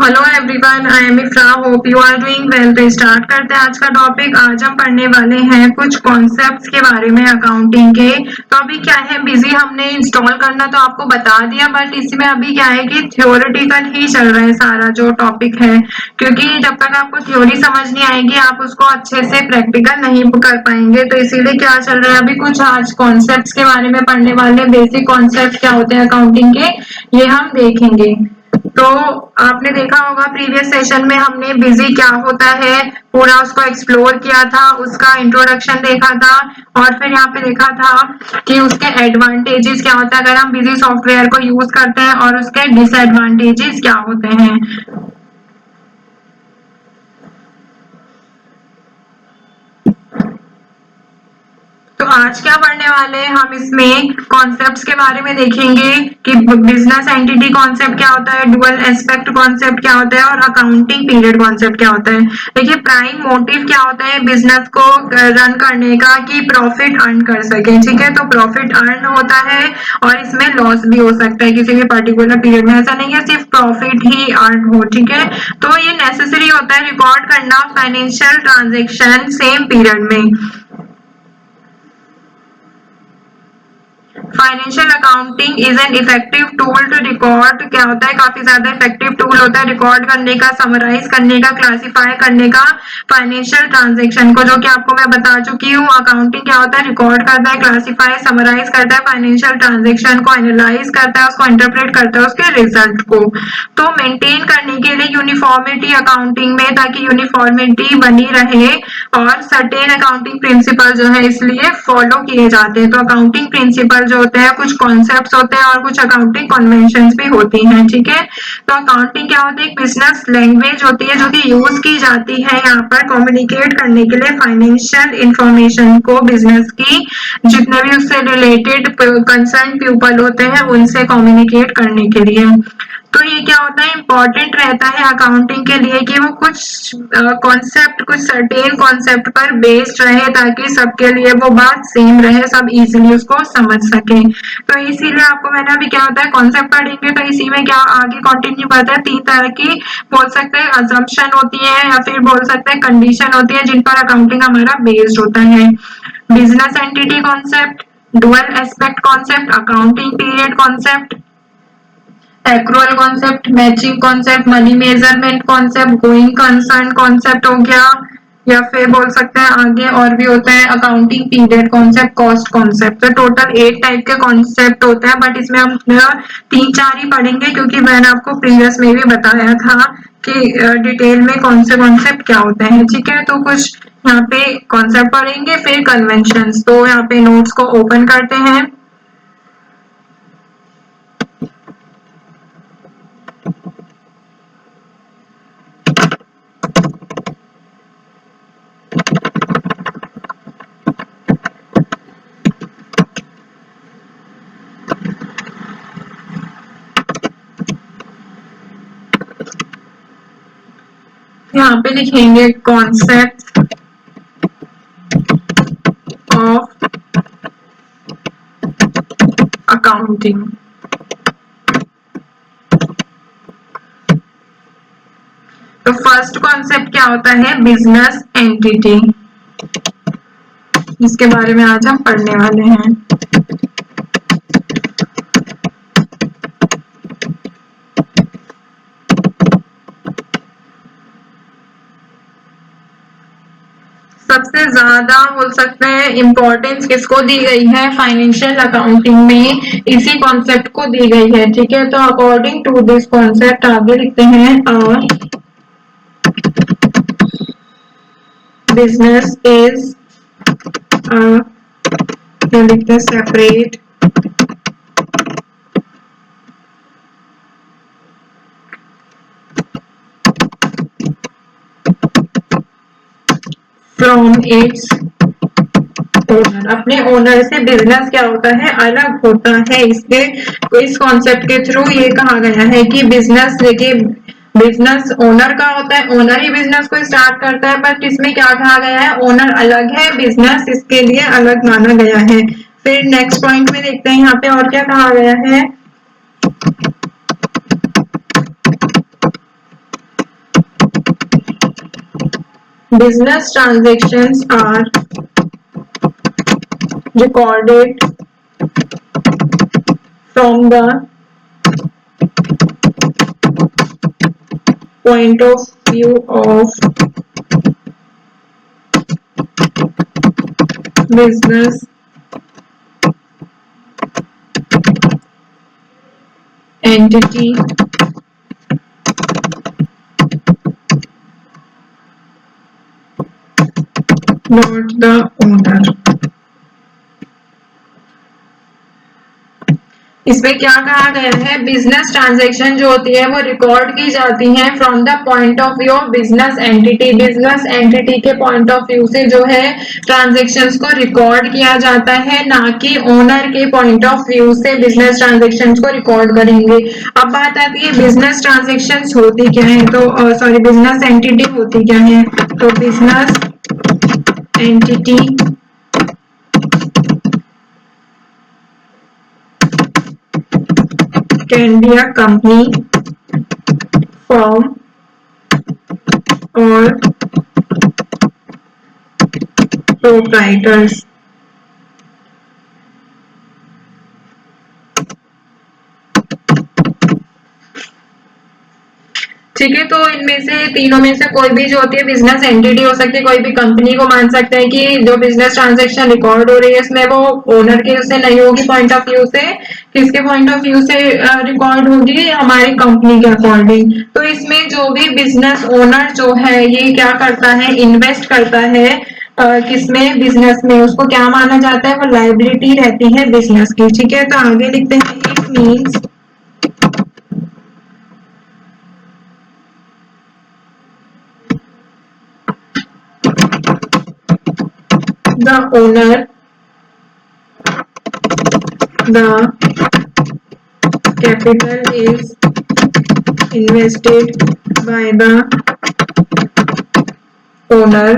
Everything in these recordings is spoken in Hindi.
Hello everyone, I am Ifra. Hope you are doing well. तो स्टार्ट करते हैं आज का टॉपिक। आज हम पढ़ने वाले हैं कुछ कॉन्सेप्ट्स के बारे में अकाउंटिंग के। तो अभी क्या है, बिजी हमने इंस्टॉल करना तो आपको बता दिया, बट इसमें अभी क्या है कि थ्योरेटिकल ही चल रहा है सारा जो टॉपिक है, क्योंकि जब तक आपको थ्योरी समझ नहीं आएगी आप उसको अच्छे से प्रैक्टिकल नहीं कर पाएंगे। तो इसीलिए क्या चल रहा है, अभी कुछ आज कॉन्सेप्ट्स के बारे में पढ़ने वाले। बेसिक कॉन्सेप्ट क्या होते हैं अकाउंटिंग के, ये हम देखेंगे। तो आपने देखा होगा प्रीवियस सेशन में हमने बिजी क्या होता है पूरा उसको एक्सप्लोर किया था, उसका इंट्रोडक्शन देखा था, और फिर यहाँ पे देखा था कि उसके एडवांटेजेस क्या होता है अगर हम बिजी सॉफ्टवेयर को यूज करते हैं, और उसके डिसएडवांटेजेस क्या होते हैं। तो आज क्या पढ़ने वाले हैं हम, इसमें कॉन्सेप्ट्स के बारे में देखेंगे कि बिजनेस एंटिटी कॉन्सेप्ट क्या होता है, डुअल एस्पेक्ट कॉन्सेप्ट क्या होता है, और अकाउंटिंग पीरियड कॉन्सेप्ट क्या होता है। देखिए, प्राइम मोटिव क्या होता है बिजनेस को रन करने का, कि प्रॉफिट अर्न कर सके। ठीक है, तो प्रॉफिट अर्न होता है और इसमें लॉस भी हो सकता है किसी भी पर्टिकुलर पीरियड में। ऐसा नहीं है सिर्फ प्रॉफिट ही अर्न हो। ठीक है, तो ये नेसेसरी होता है रिकॉर्ड करना फाइनेंशियल ट्रांजेक्शन सेम पीरियड में। Financial accounting is an effective tool to record, क्या होता है, काफी ज्यादा इफेक्टिव टूल होता है रिकॉर्ड करने का, समराइज करने का, क्लासिफाई करने का फाइनेंशियल ट्रांजेक्शन को, जो कि आपको मैं बता चुकी हूँ। अकाउंटिंग क्या होता है, रिकॉर्ड करता है, क्लासिफाई, समराइज करता है फाइनेंशियल ट्रांजेक्शन को, एनालाइज करता है उसको, इंटरप्रेट करता है उसके रिजल्ट को। तो मेंटेन करने के लिए यूनिफॉर्मिटी अकाउंटिंग में, ताकि यूनिफॉर्मिटी बनी रहे, और सर्टेन अकाउंटिंग प्रिंसिपल जो है इसलिए फॉलो किए जाते हैं। तो अकाउंटिंग प्रिंसिपल जो होते हैं, कुछ कॉन्सेप्ट्स होते हैं और कुछ अकाउंटिंग कन्वेंशंस भी होती हैं। ठीक है, तो अकाउंटिंग क्या होती है, एक बिजनेस लैंग्वेज होती है जो कि यूज की जाती है यहाँ पर कम्युनिकेट करने के लिए फाइनेंशियल इंफॉर्मेशन को, बिजनेस की जितने भी उससे रिलेटेड कंसर्न पीपल होते हैं उनसे कम्युनिकेट करने के लिए। तो ये क्या होता है, इम्पोर्टेंट रहता है अकाउंटिंग के लिए कि वो कुछ कॉन्सेप्ट, कुछ सर्टेन कॉन्सेप्ट पर बेस्ड रहे, ताकि सबके लिए वो बात सेम रहे, सब इजीली उसको समझ सके। तो इसीलिए आपको मैंने अभी क्या होता है कॉन्सेप्ट पढ़ेंगे, तो इसी में क्या आगे कंटिन्यू करते हैं। तीन तरह की बोल सकते हैं अजम्पशन होती है, या फिर बोल सकते हैं कंडीशन होती है जिन पर अकाउंटिंग हमारा बेस्ड होता है। Business entity concept, dual aspect concept, accounting period concept, accrual concept, matching concept, money measurement concept, going concern concept हो गया, या फिर बोल सकते हैं आगे और भी होता है accounting period concept, cost concept. तो टोटल 8 टाइप के कॉन्सेप्ट होते हैं, बट इसमें हम 3-4 ही पढ़ेंगे, क्योंकि मैंने आपको प्रीवियस में भी बताया था कि डिटेल में कौन से कॉन्सेप्ट क्या होते हैं। ठीक है, तो कुछ यहाँ पे कॉन्सेप्ट पढ़ेंगे, फिर कन्वेंशंस। तो यहाँ पे नोट्स को ओपन करते हैं। यहाँ पे लिखेंगे कॉन्सेप्ट ऑफ अकाउंटिंग। तो फर्स्ट कॉन्सेप्ट क्या होता है, बिजनेस एंटिटी, जिसके बारे में आज हम पढ़ने वाले हैं। सबसे ज्यादा बोल सकते हैं इम्पोर्टेंस किसको दी गई है, फाइनेंशियल अकाउंटिंग में इसी कॉन्सेप्ट को दी गई है। ठीक है, तो अकॉर्डिंग टू दिस कॉन्सेप्ट आगे लिखते हैं बिजनेस इज लिखते हैं सेपरेट फ्रॉम इट्स ओनर। अपने ओनर से बिजनेस क्या होता है, अलग होता है। इसके इस कॉन्सेप्ट के थ्रू ये कहा गया है कि बिजनेस, देखिए बिजनेस ओनर का होता है, ओनर ही बिजनेस को स्टार्ट करता है, बट इसमें क्या कहा गया है, ओनर अलग है, बिजनेस इसके लिए अलग माना गया है। फिर नेक्स्ट पॉइंट में देखते हैं यहाँ पे और क्या कहा गया है। business transactions are recorded from the point of view of business entity, not the owner. इसमें क्या कहा गया है, बिजनेस ट्रांजैक्शन जो होती है वो रिकॉर्ड की जाती है from the point of view of business entity. Business entity के पॉइंट ऑफ व्यू से जो है ट्रांजैक्शंस को रिकॉर्ड किया जाता है, ना कि ओनर के पॉइंट ऑफ व्यू से बिजनेस ट्रांजैक्शंस को रिकॉर्ड करेंगे। अब बात आती है बिजनेस ट्रांजैक्शंस होती क्या है, तो सॉरी बिजनेस एंटिटी होती क्या है, तो business entity can be a company, firm or proprietors। ठीक है, तो इनमें से तीनों में से कोई भी जो होती है बिजनेस एंटिटी हो सकती है, कोई भी कंपनी को मान सकते हैं कि जो बिजनेस ट्रांजैक्शन रिकॉर्ड हो रही है इसमें वो ओनर के से नहीं होगी पॉइंट ऑफ व्यू से, किसके पॉइंट ऑफ व्यू से रिकॉर्ड होगी, हमारी कंपनी के अकॉर्डिंग। तो इसमें जो भी बिजनेस ओनर जो है ये क्या करता है, इन्वेस्ट करता है किसमें, बिजनेस में, उसको क्या माना जाता है, वो लायबिलिटी रहती है बिजनेस की। ठीक है, तो आगे लिखते हैं, it means the owner, the capital is invested by the owner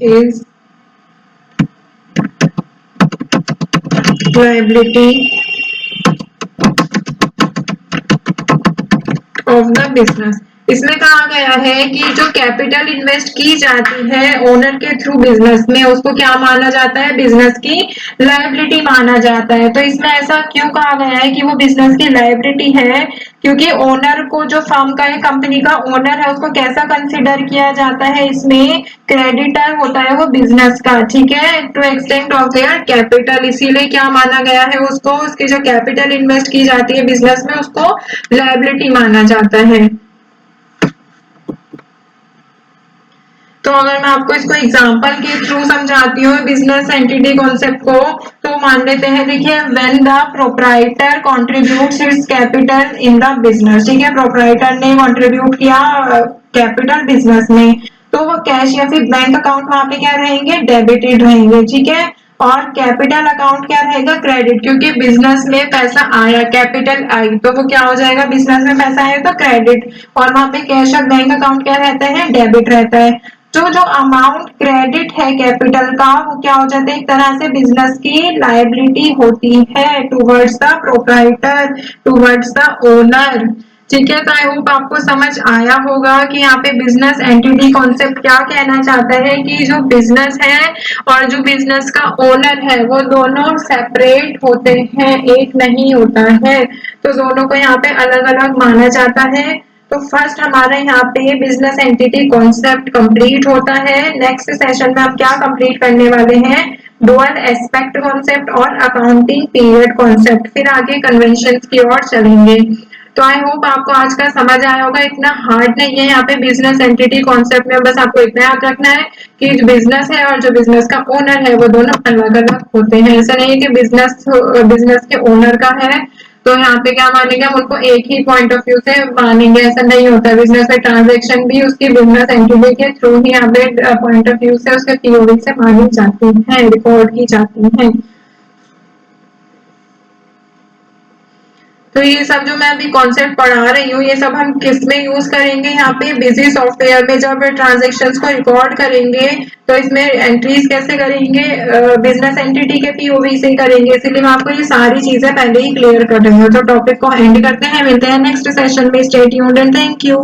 is liability of the business। इसमें कहा गया है कि जो कैपिटल इन्वेस्ट की जाती है ओनर के थ्रू बिजनेस में, उसको क्या माना जाता है, बिजनेस की लायबिलिटी माना जाता है। तो इसमें ऐसा क्यों कहा गया है कि वो बिजनेस की लायबिलिटी है, क्योंकि ओनर को, जो फर्म का है, कंपनी का ओनर है, उसको कैसा कंसिडर किया जाता है, इसमें क्रेडिटर होता है वो बिजनेस का। ठीक है, to extent of their capital, इसीलिए क्या माना गया है उसको, उसकी जो कैपिटल इन्वेस्ट की जाती है बिजनेस में उसको लायबिलिटी माना जाता है। तो अगर मैं आपको इसको एग्जांपल के थ्रू समझाती हूँ बिजनेस एंटिटी कॉन्सेप्ट को, तो मान लेते हैं, देखिए, when the proprietor contributes his capital in the business. ठीक है, प्रोप्राइटर ने कंट्रीब्यूट किया कैपिटल बिजनेस में, तो वो कैश या फिर बैंक अकाउंट वहां पे क्या रहेंगे, डेबिटेड रहेंगे। ठीक है, और कैपिटल अकाउंट क्या रहेगा, क्रेडिट, क्योंकि बिजनेस में पैसा आया, कैपिटल आई, तो वो क्या हो जाएगा, बिजनेस में पैसा आया तो क्रेडिट, और वहां पे कैश और बैंक अकाउंट क्या रहता है, डेबिट रहता है। जो अमाउंट क्रेडिट है कैपिटल का, वो क्या हो जाता है, एक तरह से बिजनेस की लायबिलिटी होती है towards the proprietor, towards the owner. ठीक है, तो आई होप आपको समझ आया होगा कि यहाँ पे बिजनेस एंटिटी कॉन्सेप्ट क्या कहना चाहता है, कि जो बिजनेस है और जो बिजनेस का ओनर है वो दोनों सेपरेट होते हैं, एक नहीं होता है, तो दोनों को यहाँ पे अलग अलग माना जाता है। तो फर्स्ट हमारा यहाँ पे बिजनेस एंटिटी कॉन्सेप्ट कंप्लीट होता है। नेक्स्ट सेशन में हम क्या कंप्लीट करने वाले हैं, डुअल एस्पेक्ट कॉन्सेप्ट और अकाउंटिंग पीरियड कॉन्सेप्ट, फिर आगे कन्वेंशन की ओर चलेंगे। तो आई होप आपको आज का समझ आया होगा, इतना हार्ड नहीं है यहाँ पे बिजनेस एंटिटी कॉन्सेप्ट में, बस आपको इतना याद रखना है कि जो बिजनेस है और जो बिजनेस का ओनर है वो दोनों अलग अलग होते हैं। ऐसा नहीं है कि बिजनेस के ओनर का है तो यहाँ पे क्या मानेंगे, हम उनको एक ही पॉइंट ऑफ व्यू से मानेंगे, ऐसा नहीं होता। बिजनेस में ट्रांजैक्शन भी उसकी बिजनेस एंटिटी के थ्रू ही यहाँ पे पॉइंट ऑफ व्यू से, उसके पीओवी से मानी जाती है, रिकॉर्ड की जाती है। तो ये सब जो मैं अभी कॉन्सेप्ट पढ़ा रही हूँ, ये सब हम किस में यूज करेंगे, यहाँ पे बिजी सॉफ्टवेयर में जब ट्रांजैक्शंस को रिकॉर्ड करेंगे तो इसमें एंट्रीज कैसे करेंगे, बिजनेस एंटिटी के पीओवी से करेंगे, इसीलिए मैं आपको ये सारी चीजें पहले ही क्लियर कर रही हूँ। तो टॉपिक को एंड करते हैं, मिलते हैं नेक्स्ट सेशन में, stay tuned and thank you.